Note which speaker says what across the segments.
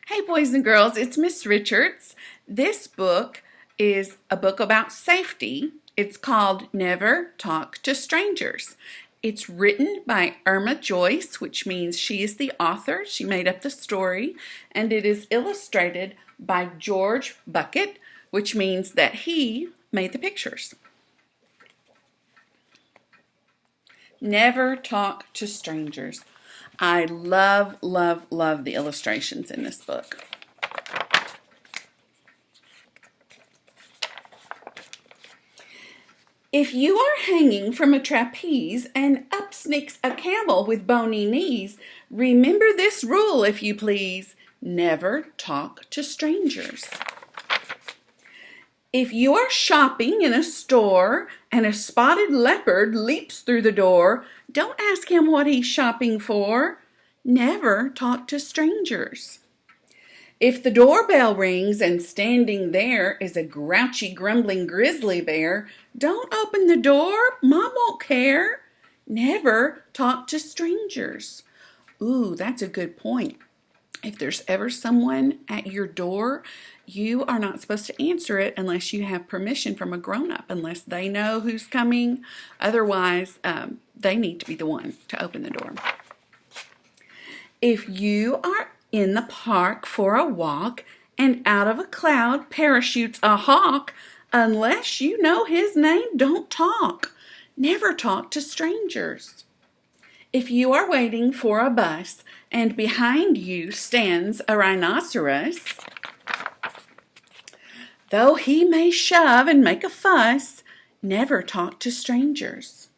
Speaker 1: Hey boys and girls, it's Miss Richards. This book is a book about safety. It's called Never Talk to Strangers. It's written by Irma Joyce, which means she is the author. She made up the story. And it is illustrated by George Bucket, which means that he made the pictures. Never talk to strangers. I love, love, love the illustrations in this book. If you are hanging from a trapeze and up sneaks a camel with bony knees, remember this rule, if you please. Never talk to strangers. If you are shopping in a store and a spotted leopard leaps through the door, don't ask him what he's shopping for. Never talk to strangers. If the doorbell rings and standing there is a grouchy, grumbling grizzly bear, don't open the door. Mom won't care. Never talk to strangers. Ooh, that's a good point. If there's ever someone at your door, you are not supposed to answer it unless you have permission from a grown-up, unless they know who's coming. Otherwise, they need to be the one to open the door. If you are in the park for a walk and out of a cloud parachutes a hawk, unless you know his name, don't talk. Never talk to strangers. If you are waiting for a bus and behind you stands a rhinoceros, though he may shove and make a fuss, never talk to strangers.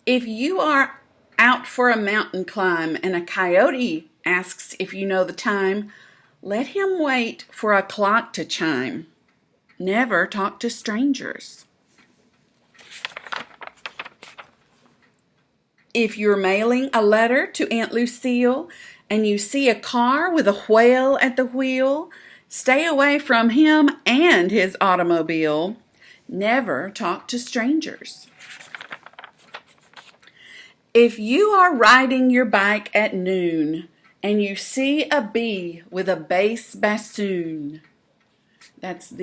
Speaker 1: If you are out for a mountain climb and a coyote asks if you know the time, let him wait for a clock to chime. Never talk to strangers. If you're mailing a letter to Aunt Lucille and you see a car with a whale at the wheel, stay away from him and his automobile. Never talk to strangers. If you are riding your bike at noon and you see a bee with a bass bassoon, that's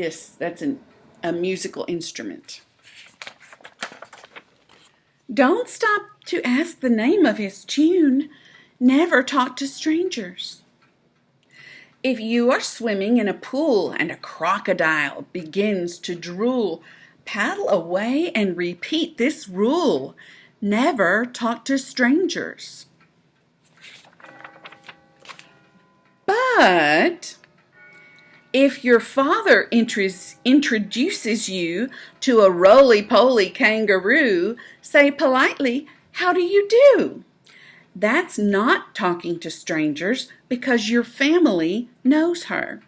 Speaker 1: a musical instrument. Don't stop to ask the name of his tune. Never talk to strangers. If you are swimming in a pool and a crocodile begins to drool, paddle away and repeat this rule. Never talk to strangers. But if your father introduces you to a roly-poly kangaroo, say politely, "How do you do?" That's not talking to strangers because your family knows her.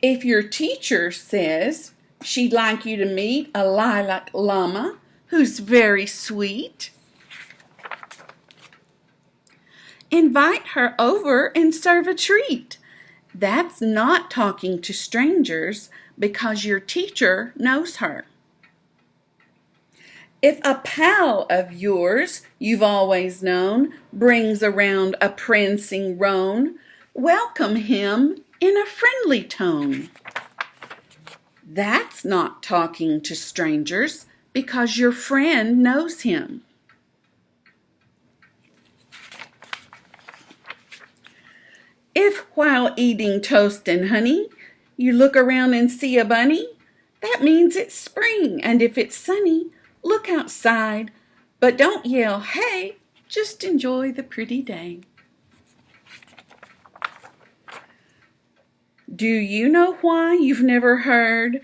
Speaker 1: If your teacher says she'd like you to meet a lilac llama who's very sweet, invite her over and serve a treat. That's not talking to strangers because your teacher knows her. If a pal of yours you've always known brings around a prancing roan, welcome him in a friendly tone. That's not talking to strangers because your friend knows him. If while eating toast and honey, you look around and see a bunny, that means it's spring, and if it's sunny, look outside, but don't yell, "Hey," just enjoy the pretty day. Do you know why you've never heard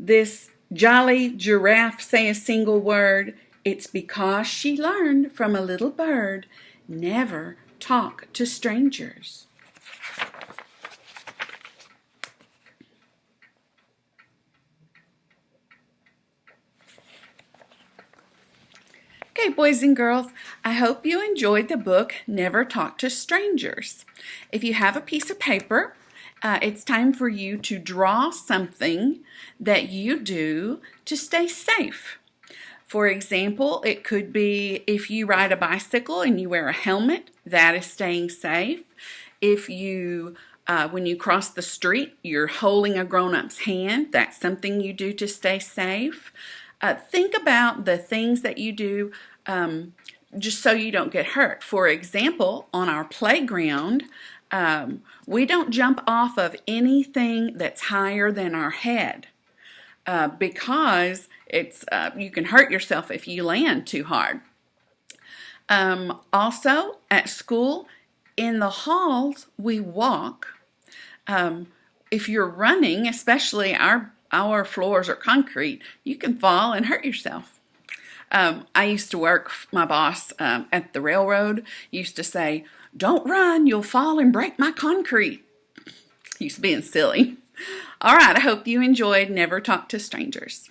Speaker 1: this jolly giraffe say a single word? It's because she learned from a little bird, never talk to strangers. Okay, boys and girls, I hope you enjoyed the book, Never Talk to Strangers. If you have a piece of paper, it's time for you to draw something that you do to stay safe. For example, it could be if you ride a bicycle and you wear a helmet, that is staying safe. If you, when you cross the street, you're holding a grown-up's hand, that's something you do to stay safe. Think about the things that you do just so you don't get hurt. For example, on our playground, we don't jump off of anything that's higher than our head because you can hurt yourself if you land too hard. Also, at school, in the halls, we walk. If you're running, especially our floors are concrete, you can fall and hurt yourself. I used to work, my boss at the railroad used to say, "Don't run, you'll fall and break my concrete." He's being silly. All right, I hope you enjoyed Never Talk to Strangers.